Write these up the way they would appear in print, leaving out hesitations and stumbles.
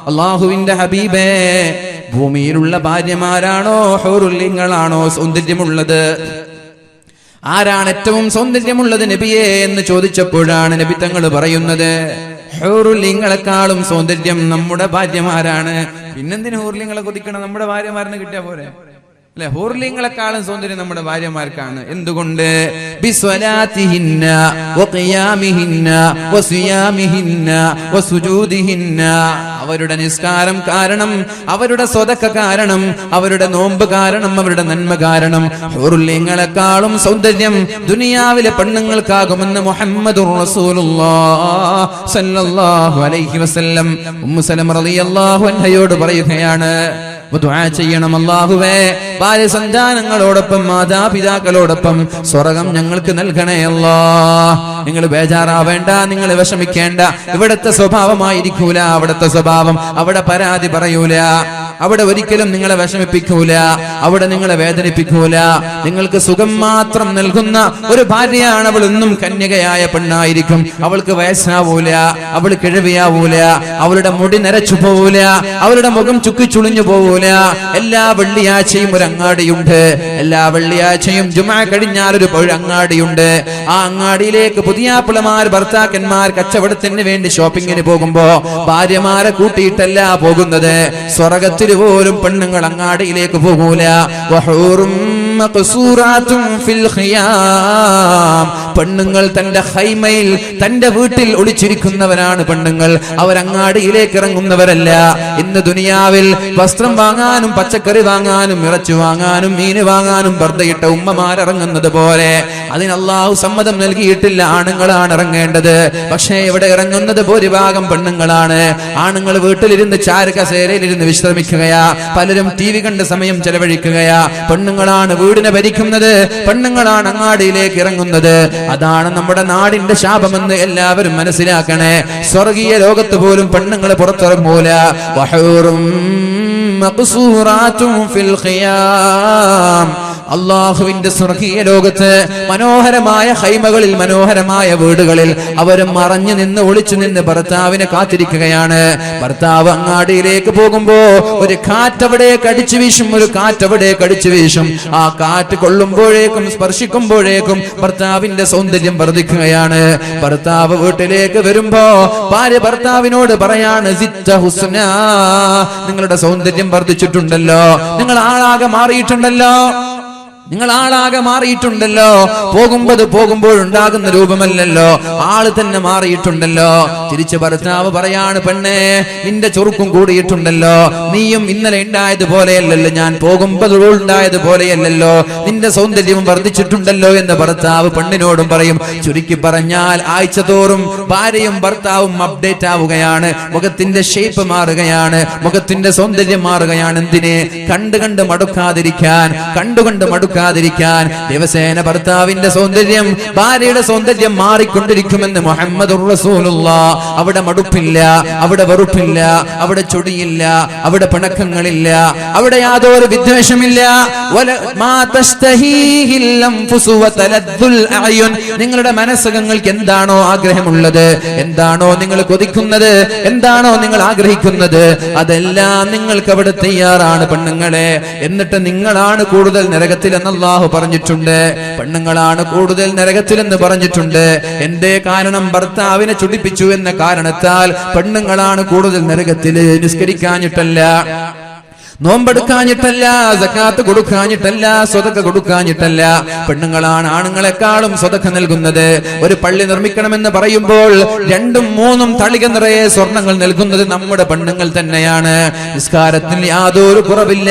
അല്ലാഹുവിന്റെ ഹബീബേ, ഭൂമിയിലുള്ള ഭാര്യമാരാണോ ഹൂറുല്ലിങ്ങളാണോ സൗന്ദര്യമുള്ളത്? ആരാണ് ഏറ്റവും സൗന്ദര്യമുള്ളത് നബിയേ എന്ന് ചോദിച്ചപ്പോഴാണ് നബി തങ്ങൾ പറയുന്നത്, ഹൂറുല്ലിങ്ങളെക്കാളും സൗന്ദര്യം നമ്മുടെ ഭാര്യമാരാണ്. പിന്നെന്തിന് ഹൂറുല്ലിങ്ങളെ കൊതിക്കണം? നമ്മുടെ ഭാര്യമാരെന്ന് കിട്ടിയാ പോരെ അല്ലെ? ഹൂറുല്ലിങ്ങളെക്കാളും സൗന്ദര്യം നമ്മുടെ ഭാര്യമാർക്കാണ്. എന്തുകൊണ്ട്? ബിസ്വലാത്തിഹിന്ന വഖിയാമിഹിന്ന വസിയാമിഹിന്ന വസുജൂദിഹിന്ന. അവരുടെ നിസ്കാരം കാരണം, അവരുടെ സ്വതക്ക കാരണം, അവരുടെ നോമ്പ് കാരണം, അവരുടെ നന്മ കാരണം ഹൂറുല്ലിങ്ങളെക്കാളും സൗന്ദര്യം ദുനിയാവിലെ പെണ്ണുങ്ങൾക്കാകുമെന്ന് മുഹമ്മദുർ റസൂലുള്ളാഹി സ്വല്ലല്ലാഹു അലൈഹി വസല്ലം ഉമ്മു സലമ റളിയല്ലാഹു അൻഹയോട് പറയുകയാണ്, ദുആ ചെയ്യണം, അല്ലാഹുവേ ഭാര്യ സന്താനങ്ങളോടൊപ്പം മാതാപിതാക്കളോടൊപ്പം സ്വർഗ്ഗം ഞങ്ങൾക്ക് നൽകണേ അല്ലാഹ്. നിങ്ങൾ ബേജാറാവേണ്ട, നിങ്ങൾ വിഷമിക്കേണ്ട. ഇവിടത്തെ സ്വഭാവമായിരിക്കൂല അവിടത്തെ സ്വഭാവം. അവിടെ പരാതി പറയൂല, അവിടെ ഒരിക്കലും നിങ്ങളെ വിഷമിപ്പിക്കൂല, അവിടെ നിങ്ങളെ വേദനിപ്പിക്കൂല. നിങ്ങൾക്ക് സുഖം മാത്രം നൽകുന്ന ഒരു ഭാര്യയാണ് അവൾ. എന്നും കന്യകയായ പെണ്ണായിരിക്കും. അവൾക്ക് വയസ്സാവൂല, അവൾ കിഴവിയാവൂല, അവളുടെ മുടി നരച്ചു പോവൂല, അവളുടെ മുഖം ചുക്കിച്ചുളിഞ്ഞു പോവൂല. എല്ലാ വെള്ളിയാഴ്ചയും ഒരു അങ്ങാടിയുണ്ട്. എല്ലാ വെള്ളിയാഴ്ചയും ജുമാ കഴിഞ്ഞാൽ ഒരു അങ്ങാടിയുണ്ട്. ആ അങ്ങാടിയിലേക്ക് പുതിയാപ്പിളമാർ, ഭർത്താക്കന്മാർ കച്ചവടത്തിന് വേണ്ടി ഷോപ്പിങ്ങിന് പോകുമ്പോ ഭാര്യമാരെ കൂട്ടിയിട്ടല്ല പോകുന്നത്. സ്വർഗ്ഗത്തിൽ പോലും പെണ്ണുങ്ങൾ അങ്ങാടിയിലേക്ക് പോകൂല. പെണ്ണുങ്ങൾ തന്റെ ഹൈമയിൽ, തന്റെ വീട്ടിൽ ഒളിച്ചിരിക്കുന്നവരാണ് പെണ്ണുങ്ങൾ. അവരങ്ങാടിയിലേക്ക് ഇറങ്ങുന്നവരല്ല. ഇന്ന് ദുനിയാവിൽ വസ്ത്രം വാങ്ങാനും പച്ചക്കറി വാങ്ങാനും ഇറച്ചി വാങ്ങാനും മീന് വാങ്ങാനും ബർദയിട്ട ഉമ്മമാരിറങ്ങുന്നത് പോലെ അതിന് അല്ലാഹു സമ്മതം നൽകിയിട്ടില്ല. ആണുങ്ങളാണ് ഇറങ്ങേണ്ടത്. പക്ഷേ ഇവിടെ ഇറങ്ങുന്നത് ഭൂരിഭാഗം പെണ്ണുങ്ങളാണ്. ആണുങ്ങൾ വീട്ടിലിരുന്ന് ചാരുകസേരയിലിരുന്ന് വിശ്രമിക്കുകയാ, പലരും TV കണ്ട് സമയം ചെലവഴിക്കുകയാ. പെണ്ണുങ്ങളാണ് വീടിനെ ഭരിക്കുന്നത്, പെണ്ണുങ്ങളാണ് അങ്ങാടിയിലേക്ക് ഇറങ്ങുന്നത്. അതാണ് നമ്മുടെ നാടിന്റെ ശാപമെന്ന് എല്ലാവരും മനസ്സിലാക്കണേ. സ്വർഗീയ ലോകത്ത് പോലും പെണ്ണുങ്ങൾ പുറത്തിറങ്ങൂല. വഹൂറും മഖ്സൂറാത്തും ഫിൽ ഖിയാം. അല്ലാഹുവിന്റെ സ്വർഗീയ ലോകത്ത് മനോഹരമായ ഹൈമകളിൽ, മനോഹരമായ വീടുകളിൽ അവർ മറഞ്ഞു നിന്ന്, ഒളിച്ചു നിന്ന് ഭർത്താവിനെ കാത്തിരിക്കുകയാണ്. ഭർത്താവ് അങ്ങാടിയിലേക്ക് പോകുമ്പോ ഒരു കാറ്റവിടേക്ക് അടിച്ചു വീശും, ഒരു കാറ്റവിടേക്ക് അടിച്ചു വീശും. ആ കാറ്റ് കൊള്ളുമ്പോഴേക്കും സ്പർശിക്കുമ്പോഴേക്കും ഭർത്താവിന്റെ സൗന്ദര്യം വർദ്ധിക്കുകയാണ്. ഭർത്താവ് വീട്ടിലേക്ക് വരുമ്പോ ഭാര്യ ഭർത്താവിനോട് പറയാണ്, സിത്ത ഹുസ്ന, നിങ്ങളുടെ സൗന്ദര്യം വർദ്ധിച്ചിട്ടുണ്ടല്ലോ, നിങ്ങൾ ആളാകെ മാറിയിട്ടുണ്ടല്ലോ, നിങ്ങൾ ആളാകെ മാറിയിട്ടുണ്ടല്ലോ. പോകുമ്പോഴുണ്ടാകുന്ന രൂപമല്ലല്ലോ, ആള് തന്നെ മാറിയിട്ടുണ്ടല്ലോ. തിരിച്ച് ഭർത്താവ് പറയാണ്, പെണ്ണേ നിന്റെ ചുറുക്കും കൂടിയിട്ടുണ്ടല്ലോ, നീയും ഇന്നലെ ഉണ്ടായതുപോലെയല്ലല്ലോ, ഞാൻ പോകുമ്പോഴുണ്ടായതുപോലെയല്ലല്ലോ, നിന്റെ സൗന്ദര്യവും വർദ്ധിച്ചിട്ടുണ്ടല്ലോ എന്ന് ഭർത്താവ് പെണ്ണിനോടും പറയും. ചുരുക്കി പറഞ്ഞാൽ ആഴ്ച തോറും ഭാര്യയും ഭർത്താവും അപ്ഡേറ്റ് ആവുകയാണ്. മുഖത്തിന്റെ ഷേപ്പ് മാറുകയാണ്, മുഖത്തിന്റെ സൗന്ദര്യം മാറുകയാണ്. എന്തിനെ? കണ്ട് മടുക്കാതിരിക്കാൻ, ദിവസേന ഭർത്താവിന്റെ സൗന്ദര്യം, ഭാര്യയുടെ സൗന്ദര്യം മാറിക്കൊണ്ടിരിക്കുമെന്ന് മുഹമ്മദുർ റസൂലുള്ളാഹി. അവിടെ മടുപ്പില്ല, അവിടെ വെറുപ്പില്ല, അവിടെ ചൊടിയില്ല, അവിടെ പിണക്കങ്ങളില്ല, അവിടെ യാതൊരു വിദ്വേഷമില്ല. നിങ്ങളുടെ മനസ്സുകൾക്ക് എന്താണോ ആഗ്രഹമുള്ളത്, എന്താണോ നിങ്ങൾ കൊതിക്കുന്നത്, എന്താണോ നിങ്ങൾ ആഗ്രഹിക്കുന്നത്, അതെല്ലാം നിങ്ങൾക്ക് അവിടെ തയ്യാറാണ് പെണ്ണുങ്ങളെ. എന്നിട്ട് നിങ്ങളാണ് കൂടുതൽ നരകത്തിൽ അല്ലാഹു പറഞ്ഞിട്ടുണ്ട്. പെണ്ണുങ്ങളാണ് കൂടുതൽ നരകത്തിലെന്ന് പറഞ്ഞിട്ടുണ്ട്. എന്തേ കാരണം? ഭർത്താവിനെ ചുടിപ്പിച്ചു എന്ന കാരണത്താൽ പെണ്ണുങ്ങളാണ് കൂടുതൽ നരകത്തില്. നിസ്കരിക്കാഞ്ഞിട്ടല്ല, നോമ്പെടുക്കാഞ്ഞിട്ടല്ല, സകാത്ത് കൊടുക്കാഞ്ഞിട്ടല്ല, സ്വതക്ക കൊടുക്കാഞ്ഞിട്ടല്ല. പെണ്ണുങ്ങളാണ് ആണുങ്ങളെക്കാളും സ്വതക്ക നൽകുന്നത്. ഒരു പള്ളി നിർമ്മിക്കണമെന്ന് പറയുമ്പോൾ 2ഉം 3ഉം തളിക നിറയെ സ്വർണങ്ങൾ നൽകുന്നത് നമ്മുടെ പെണ്ണുങ്ങൾ തന്നെയാണ്. നിസ്കാരത്തിൽ യാതൊരു കുറവില്ല,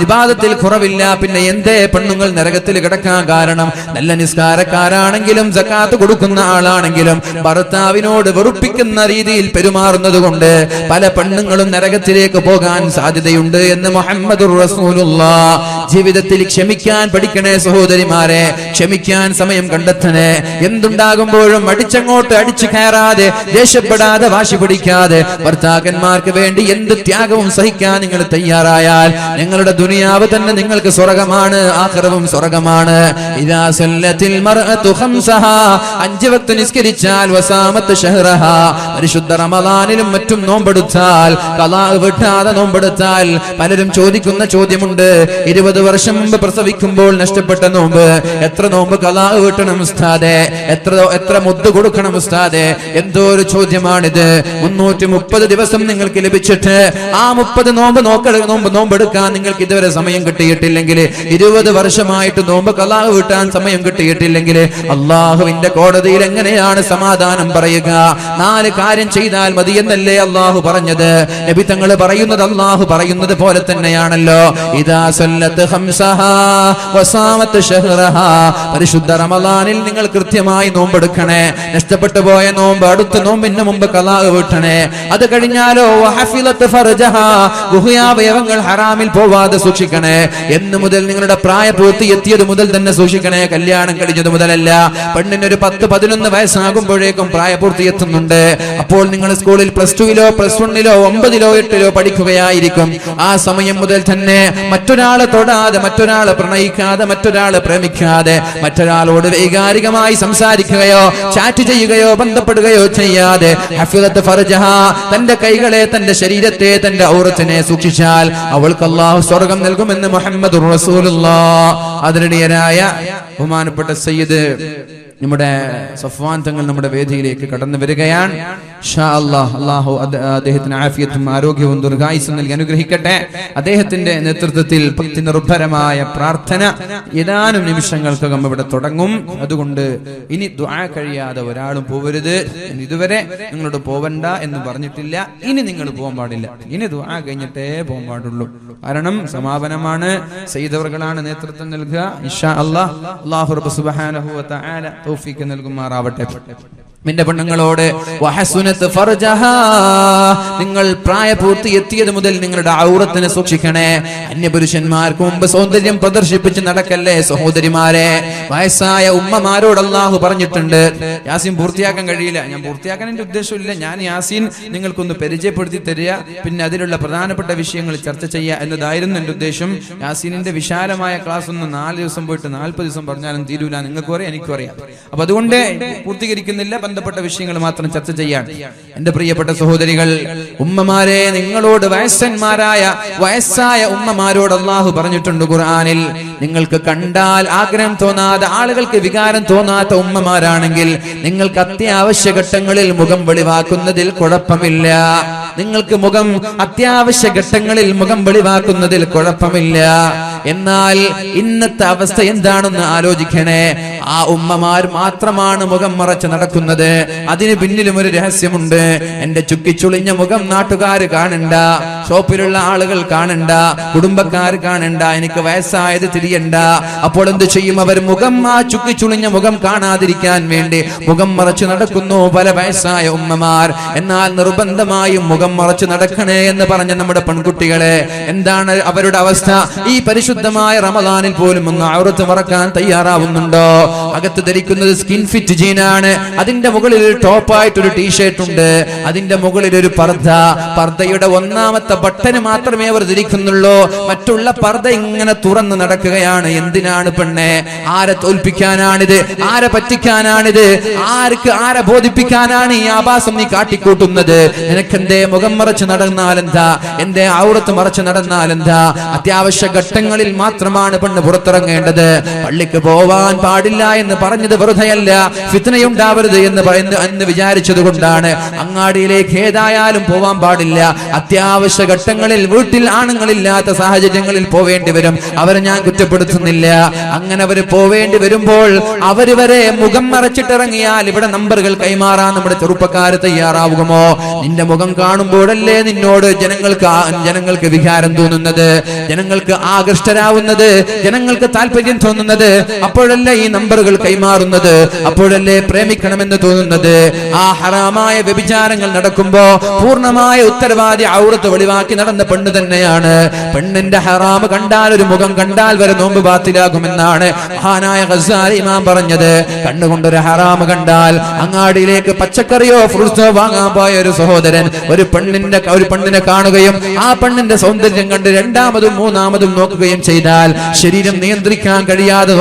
ഇബാദത്തിൽ കുറവില്ല. പിന്നെ എന്തേ പെണ്ണുങ്ങൾ നരകത്തിൽ കിടക്കാൻ കാരണം? നല്ല നിസ്കാരക്കാരാണെങ്കിലും സകാത്ത് കൊടുക്കുന്ന ആളാണെങ്കിലും ഭർത്താവിനോട് വെറുപ്പിക്കുന്ന രീതിയിൽ പെരുമാറുന്നത് കൊണ്ട് പല പെണ്ണുങ്ങളും നരകത്തിലേക്ക് പോകാൻ സാധ്യതയുണ്ട് എന്ന് മുഹമ്മദുർ റസൂലുള്ളാഹി. ജീവിതത്തിൽ ക്ഷമിക്കാൻ പഠിക്കണേ സഹോദരിമാരെ, ക്ഷമിക്കാൻ സമയം കണ്ടെത്തണേ. എന്തുണ്ടാകുമ്പോഴും അടിച്ചങ്ങോട്ട് അടിച്ചു കയറാതെ, ദേഷ്യപ്പെടാതെ, വാശി പിടിക്കാതെ, ഭർത്താക്കന്മാർക്ക് വേണ്ടി എന്ത് ത്യാഗവും സഹിക്കാൻ നിങ്ങൾ തയ്യാറായാൽ നിങ്ങളുടെ ദുനിയാവ് തന്നെ നിങ്ങൾക്ക് സ്വർഗമാണ്, ആഖിറവും സ്വർഗമാണ്. ഇദാ സല്ലത്തിൽ മർഅതു ഖംസഹാ, 5 വക്ത് നിസ്കരിച്ചാൽ, വസാമത്ത് ഷഹ്റഹാ, പരിശുദ്ധ റമളാനിലും മറ്റും നോമ്പെടുത്താൽ, ഖളാ വിട്ടാതെ നോമ്പെടുത്താൽ. പലരും ചോദിക്കുന്ന ചോദ്യമുണ്ട്, 20 വർഷം മുമ്പ് പ്രസവിക്കുമ്പോൾ നഷ്ടപ്പെട്ട നോമ്പ്, എത്ര നോമ്പ് ഖളാ വീട്ടണം ഉസ്താദേ, എത്ര മുദ്ദ് കൊടുക്കണം ഉസ്താദേ? എന്തോ ഒരു ചോദ്യമാണിത്. 330 ദിവസം നിങ്ങൾക്ക് ലഭിച്ചിട്ട് ആ 30 നോമ്പെടുക്കാൻ നിങ്ങൾക്ക് ഇതുവരെ സമയം കിട്ടിയിട്ടില്ലെങ്കിൽ, 20 വർഷമായിട്ട് നോമ്പ് ഖളാ വീട്ടാൻ സമയം കിട്ടിയിട്ടില്ലെങ്കിൽ, അള്ളാഹുവിന്റെ കോടതിയിൽ എങ്ങനെയാണ് സമാധാനം പറയുക? 4 കാര്യം ചെയ്താൽ മതി എന്നല്ലേ അള്ളാഹു പറഞ്ഞത്? നബി തങ്ങൾ പറയുന്നത് അള്ളാഹു പറയുന്നത് പോലെ തന്നെയാണല്ലോ. ഇദാ സല്ലത്ത് ഖംസഹാ വസാമത്ത് ഷഹ്റഹാ, പരിശുദ്ധ റമളാനിൽ നിങ്ങൾ കൃത്യമായി നോമ്പെടുക്കണേ. നഷ്ടപ്പെട്ടു പോയ നോമ്പ് അടുത്ത നോമ്പിന് മുമ്പ് ഖളാ വീട്ടണേ. അത് കഴിഞ്ഞാലോ വഹഫിലത്ത് ഫർജഹാ, ഗുഹ്യാവയവങ്ങൾ ഹറാമിൽ പോവാതെ സൂക്ഷിക്കണേ. എന്ന് മുതൽ? നിങ്ങളുടെ പ്രായപൂർത്തി എത്തിയത് മുതൽ തന്നെ സൂക്ഷിക്കണേ, കല്യാണം കഴിഞ്ഞത് മുതലല്ല. പെണ്ണിനൊരു 10-11 വയസ്സാകുമ്പോഴേക്കും പ്രായപൂർത്തി എത്തുന്നുണ്ട്. അപ്പോൾ നിങ്ങൾ സ്കൂളിൽ +2-ലോ +1-ലോ 9-ലോ 8-ലോ പഠിക്കുകയായിരിക്കും. ആ സമയം മുതൽ തന്നെ മറ്റൊരാളെ തൊടാതെ, മറ്റൊരാളെ പ്രണയിക്കാതെ, മറ്റൊരാളെ പ്രേമിക്കാതെ, മറ്റൊരാളോട് വൈകാരികമായി സംസാരിക്കുകയോ ചാറ്റ് ചെയ്യുകയോ ബന്ധപ്പെടുകയോ ചെയ്യാതെ, ഹഫിളത്ത് ഫർജഹാ, തന്റെ കൈകളെ, തന്റെ ശരീരത്തെ, തന്റെ ഔറത്തിനെ സൂക്ഷിച്ചാൽ അവൾക്ക് അല്ലാഹു സ്വർഗ്ഗം നൽകുമെന്ന് മുഹമ്മദുർ റസൂലുള്ളാഹ്. അതിനിടയരായ ബഹുമാനപ്പെട്ട സയ്യിദ് നമ്മുടെ സഫ്വാൻ തങ്ങൾ നമ്മുടെ വേദിയിലേക്ക് കടന്നു വരികയാണ്. ഇൻഷാ അല്ലാഹ് അല്ലാഹു അദ്ദേഹത്തിന് ആഫിയത്തും ആരോഗ്യവും ദീർഘായുസ്സും നൽകി അനുഗ്രഹിക്കട്ടെ. അദ്ദേഹത്തിന്റെ നേതൃത്വത്തിൽ ഭക്തി നിർഭരമായ പ്രാർത്ഥന ഏതാനും നിമിഷങ്ങൾക്കകം ഇവിടെ തുടങ്ങും. അതുകൊണ്ട് ഇനി ദുആ കഴിയാതെ ഒരാളും പോവരുത്. ഇതുവരെ നിങ്ങളോട് പോവണ്ട എന്ന് പറഞ്ഞിട്ടില്ല, ഇനി നിങ്ങൾ പോകാൻ പാടില്ല. ഇനി ദുആ കഴിഞ്ഞിട്ടേ പോകാൻ പാടുള്ളൂ. കാരണം സമാപനമാണ്, സയ്യിദവർകളാണ് നേതൃത്വം നൽകുക. ഇൻഷാ അല്ലാഹ് അല്ലാഹു റബ്ബ് സുബ്ഹാനഹു വ തആല തൗഫീഖ് നൽകുമാറാവട്ടെ. നിന്റെ പെണ്ണുങ്ങളോട് വഹസുനത്ത് ഫർജഹാ, നിങ്ങൾ പ്രായപൂർത്തി എത്തിയത് മുതൽ നിങ്ങളുടെ ഔറത്തിനെ സൂക്ഷിക്കണേ. അന്യപുരുഷന്മാർക്ക് മുമ്പ് സൗന്ദര്യം പ്രദർശിപ്പിച്ച് നടക്കല്ലേ സഹോദരിമാരെ. വയസ്സായ ഉമ്മമാരോട് അല്ലാഹു പറഞ്ഞിട്ടുണ്ട്. യാസീൻ പൂർത്തിയാക്കാൻ കഴിയില്ല, ഞാൻ പൂർത്തിയാക്കാൻ എന്റെ ഉദ്ദേശമില്ല, ഞാൻ യാസീൻ നിങ്ങൾക്കൊന്ന് പരിചയപ്പെടുത്തി തരിക, പിന്നെ അതിലുള്ള പ്രധാനപ്പെട്ട വിഷയങ്ങൾ ചർച്ച ചെയ്യുക എന്നതായിരുന്നു എന്റെ ഉദ്ദേശം. യാസീനിന്റെ വിശാലമായ ക്ലാസ് ഒന്ന് 4 ദിവസം പോയിട്ട് 40 ദിവസം പറഞ്ഞാലും തീരൂല, നിങ്ങൾക്കും അറിയാം എനിക്കും അറിയാം. അപ്പൊ അതുകൊണ്ട് പൂർത്തീകരിക്കുന്നില്ല, ബന്ധപ്പെട്ട വിഷയങ്ങൾ മാത്രം ചർച്ച ചെയ്യാൻ. എന്റെ പ്രിയപ്പെട്ട സഹോദരികൾ, ഉമ്മമാരെ, നിങ്ങളോട് വയസ്സായ ഉമ്മമാരോട് അല്ലാഹു പറഞ്ഞിട്ടുണ്ട് ഖുർആനിൽ, നിങ്ങൾക്ക് കണ്ടാൽ ആഗ്രഹം തോന്നാതെ, ആളുകൾക്ക് വികാരം തോന്നാത്ത ഉമ്മമാരാണെങ്കിൽ നിങ്ങൾക്ക് അത്യാവശ്യ ഘട്ടങ്ങളിൽ മുഖം വെളിവാക്കുന്നതിൽ കുഴപ്പമില്ല. നിങ്ങൾക്ക് അത്യാവശ്യ ഘട്ടങ്ങളിൽ മുഖം വെളിവാക്കുന്നതിൽ കുഴപ്പമില്ല. എന്നാൽ ഇന്നത്തെ അവസ്ഥ എന്താണെന്ന് ആലോചിക്കണേ. ആ ഉമ്മമാർ മാത്രമാണ് മുഖം മറച്ച് നടക്കുന്നത്. അതിന് പിന്നിലും ഒരു രഹസ്യമുണ്ട്. എന്റെ ചുക്കിച്ചുളിഞ്ഞ മുഖം നാട്ടുകാർ കാണണ്ട, ഷോപ്പിലുള്ള ആളുകൾ കാണണ്ട, കുടുംബക്കാർ കാണണ്ട, എനിക്ക് വയസ്സായത് തിരിയണ്ട. അപ്പോൾ എന്ത് ചെയ്യും അവർ? ആ ചുക്കിച്ചുളിഞ്ഞ മുഖം കാണാതിരിക്കാൻ വേണ്ടി മുഖം മറച്ചു നടക്കുന്നു പല വയസ്സായ ഉമ്മമാർ. എന്നാൽ നിർബന്ധമായും മുഖം മറച്ചു നടക്കണേ എന്ന് പറഞ്ഞ നമ്മുടെ പെൺകുട്ടികളെ എന്താണ് അവരുടെ അവസ്ഥ? ഈ പരിശുദ്ധമായ റമളാനിൽ പോലും ഒന്ന് ഔറത്ത് മറക്കാൻ തയ്യാറാവുന്നുണ്ടോ? അകത്ത് ധരിക്കുന്നത് സ്കിൻ ഫിറ്റ് ജീനാണ്, അതിന്റെ മുകളിൽ ഒരു ടോപ്പായിട്ടൊരു ടീഷർട്ട് ഉണ്ട്, അതിന്റെ മുകളിൽ ഒരു പർദ്ദയുടെ 1ാമത്തെ ബട്ടന് മാത്രമേ അവർ ധരിക്കുന്നുള്ളൂ. മറ്റുള്ള പർദ്ദ ഇങ്ങനെ തുറന്ന് നടക്കുകയാണ്. എന്തിനാണ് പെണ്ണെ? ആരെ തോൽപ്പിക്കാനാണിത്? ആരെ പറ്റിക്കാനാണിത്? ആരെ ബോധിപ്പിക്കാനാണ് ഈ ആഭാസം നീ കാട്ടിക്കൂട്ടുന്നത്? നിനക്കെന്തേ മുഖം മറച്ച് നടന്നാലെന്താ? എന്തേ ഔറത്ത് മറച്ച് നടന്നാലെന്താ? അത്യാവശ്യ ഘട്ടങ്ങളിൽ മാത്രമാണ് പെണ്ണ് പുറത്തിറങ്ങേണ്ടത്. പള്ളിക്ക് പോവാൻ പാടില്ല എന്ന് പറഞ്ഞത് വെറുതെയല്ല, ഫിത്നയുണ്ടാവരുത് എന്ന് വിചാരിച്ചത് കൊണ്ടാണ്. അങ്ങാടിയിലേക്ക് ഏതായാലും പോവാൻ പാടില്ല. അത്യാവശ്യ ഘട്ടങ്ങളിൽ വീട്ടിൽ ആണുങ്ങളില്ലാത്ത സാഹചര്യങ്ങളിൽ പോവേണ്ടി വരും. അവരെ ഞാൻ കുറ്റപ്പെടുത്തുന്നില്ല. അങ്ങനെ അവർ പോവേണ്ടി വരുമ്പോൾ അവർ വരെ മുഖം മറച്ചിട്ടിറങ്ങിയാൽ ഇവിടെ നമ്പറുകൾ കൈമാറാൻ നമ്മുടെ ചെറുപ്പക്കാർ തയ്യാറാവുമോ? നിന്റെ മുഖം കാണും കാണുമ്പോഴല്ലേ നിന്നോട് ജനങ്ങൾക്ക് വികാരം തോന്നുന്നത്, ജനങ്ങൾക്ക് ആകൃഷ്ടരാവുന്നത്, ജനങ്ങൾക്ക് താല്പര്യം തോന്നുന്നത്. അപ്പോഴല്ലേ ഈ നമ്പറുകൾ കൈമാറുന്നത്, അപ്പോഴല്ലേ പ്രേമിക്കണമെന്ന് തോന്നുന്നത്. ആ ഹറാമായ വ്യഭിചാരങ്ങൾ നടക്കുമ്പോ പൂർണ്ണമായ ഉത്തരവാദി ഔറത്ത് വെളിവാക്കി നടന്ന പെണ്ണ് തന്നെയാണ്. പെണ്ണിന്റെ ഹറാമ് കണ്ടാൽ, ഒരു മുഖം കണ്ടാൽ വരെ നോമ്പ് ബാത്തിലാകുമെന്നാണ് മഹാനായ ഗസാലി ഇമാം പറഞ്ഞത്. കണ്ണുകൊണ്ടൊരു ഹറാമ് കണ്ടാൽ അങ്ങാടിയിലേക്ക് പച്ചക്കറിയോ ഫ്രൂട്ട്സോ വാങ്ങാൻ പോയ ഒരു സഹോദരൻ ഒരു പെണ്ണിനെ കാണുകയും ആ പെണ്ണിന്റെ സൗന്ദര്യം കണ്ട് രണ്ടാമതും മൂന്നാമതും നോക്കുകയും ചെയ്താൽ, ശരീരം നിയന്ത്രിക്കാൻ കഴിയാതെ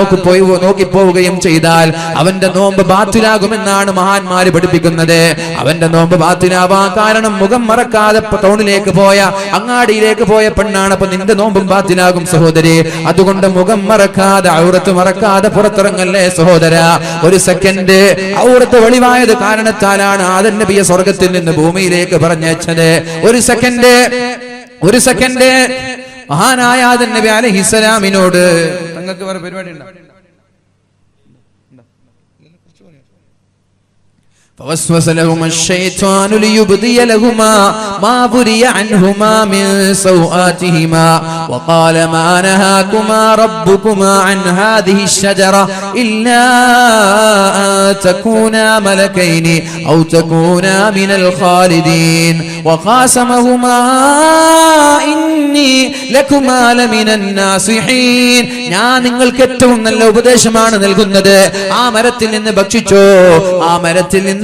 നോക്കിപ്പോവുകയും ചെയ്താൽ അവന്റെ നോമ്പ് ബാത്തിലാകുമെന്നാണ് മഹാന്മാര് പഠിപ്പിക്കുന്നത്. അവന്റെ നോമ്പ് ബാത്തിലാവാൻ കാരണം മുഖം മറക്കാതെ ടൗണിലേക്ക് പോയ, അങ്ങാടിയിലേക്ക് പോയ പെണ്ണാണ്. അപ്പൊ നിന്റെ നോമ്പും ബാത്തിലാകും സഹോദരി. അതുകൊണ്ട് മുഖം മറക്കാതെ, ഔറത്ത് മറക്കാതെ പുറത്തിറങ്ങല്ലേ സഹോദര. ഒരു സെക്കൻഡ് ഔറത്ത് വെളിവായത് കാരണത്താലാണ് ആദം നബിയെ സ്വർഗത്തിൽ നിന്ന് ഭൂമിയിലേക്ക് പറഞ്ഞയച്ചത്. ഒരു സെക്കൻഡ് മഹാനായ ആദം നബി അലൈഹിസ്സലാമിനോട് തങ്ങൾക്ക് വേറെ പരിപാടി ഉണ്ടോ? فوسوس لهما الشيطان ليبدي لهما ما بري عنهما من سوآتهما وقال ما نهاكما ربكما عن هذه الشجرة إلا أن تكونا ملكين أو تكونا من الخالدين وقاسمهما إني لكما لمن الناصحين. ഞാൻ നിങ്ങൾക്ക് ഏറ്റവും നല്ല ഉപദേശമാണ് നൽകുന്നത്. ആ മരത്തിൽ നിന്ന്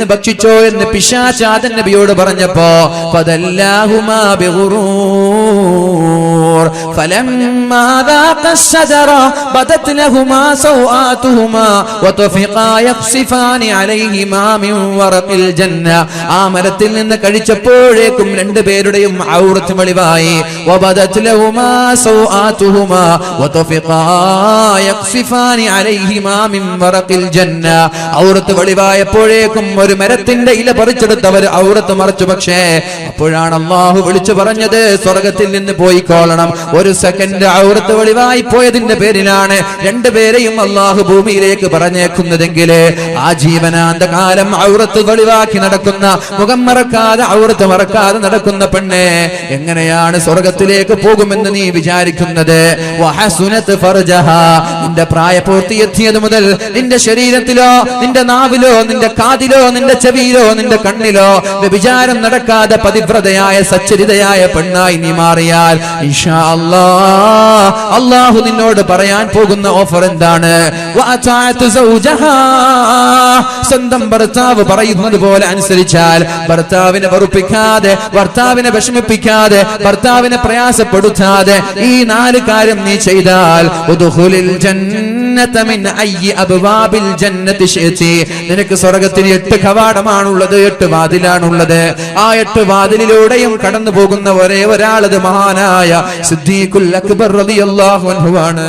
ഭക്ഷിച്ചോ എന്ന് പിശാച് ആദം നബിയോട് പറഞ്ഞപ്പോ ഫദല്ലാഹുമാ ബിഗുറൂർ ഫലമ്മാ ദാഖ الشجر بدت لهما سوآتهما وطفقا يخصفان عليهما من ورق الجنة. ആ മരത്തിൽ നിന്ന് കഴിച്ചപ്പോഴേക്കും രണ്ടുപേരുടെയും ഔറത്ത് വെളിവായി. وبدت لهما سوآتهما وطفقا يخصفان عليهما من ورق الجنة. ഔറത്ത് വെളിവായപ്പോഴേക്കും ഒരു മരത്തിന്റെ ഇല പറിച്ചെടുത്തവർ ഔറത്ത് മറച്ചു. പക്ഷേ അപ്പോഴാണ് അല്ലാഹു വിളിച്ചു പറഞ്ഞത്, സ്വർഗത്തിൽ നിന്ന് പോയിക്കോളണം. ഒരു സെക്കൻഡ് ഔറത്ത് വെളിവായി പോയതിന്റെ പേരിലാണ് രണ്ടുപേരെയും അല്ലാഹു ഭൂമിയിലേക്ക് പറഞ്ഞേക്കുന്നതെങ്കിൽ ആ ജീവനാന്ത കാലം ഔറത്ത് വെളിവാക്കി നടക്കുന്ന, മുഖം മറക്കാതെ ഔറത്ത് മറക്കാതെ നടക്കുന്ന പെണ്ണെ എങ്ങനെയാണ് സ്വർഗത്തിലേക്ക് പോകുമെന്ന് നീ വിചാരിക്കുന്നത്? വഹസുനത് ഫർജഹാ, നിന്റെ പ്രായപൂർത്തി എത്തിയത് മുതൽ നിന്റെ ശരീരത്തിലോ നിന്റെ നാവിലോ നിന്റെ കാതിലോ നിന്റെ ചെവിയിലോ നിന്റെ കണ്ണിലോ വ്യഭിചാരം നടക്കാതെ പതിവ്രതയായ സച്ചരിതയായ പെണ്ണായി നീ മാറിയാൽ ഇൻഷാ അല്ലാഹ് അല്ലാഹു നിന്നോട് പറയാൻ പോകുന്ന ഓഫർ എന്താണ്? സ്വന്തം ഭർത്താവ് പറയുന്നത് പോലെ അനുസരിച്ചാൽ, ഭർത്താവിനെ വെറുപ്പിക്കാതെ, ഭർത്താവിനെ വിഷമിപ്പിക്കാതെ, ഭർത്താവിനെ പ്രയാസപ്പെടുത്താതെ ഈ 4 കാര്യം നീ ചെയ്താൽ ഉദ്ഖുലിൽ ജന്നത മിൻ അയ്യി അബ്വാബിൽ ജന്നതി ശിഅതി, നിനക്ക് സ്വർഗ്ഗത്തിന് 8 കവാടമാണുള്ളത്, 8 വാതിലാണുള്ളത്. ആ 8 വാതിലിലൂടെയും കടന്നു പോകുന്ന ഒരേ ഒരാളത് മഹാനായ സിദ്ദീഖുൽ അക്ബർ റളിയല്ലാഹു അൻഹു ആണ്.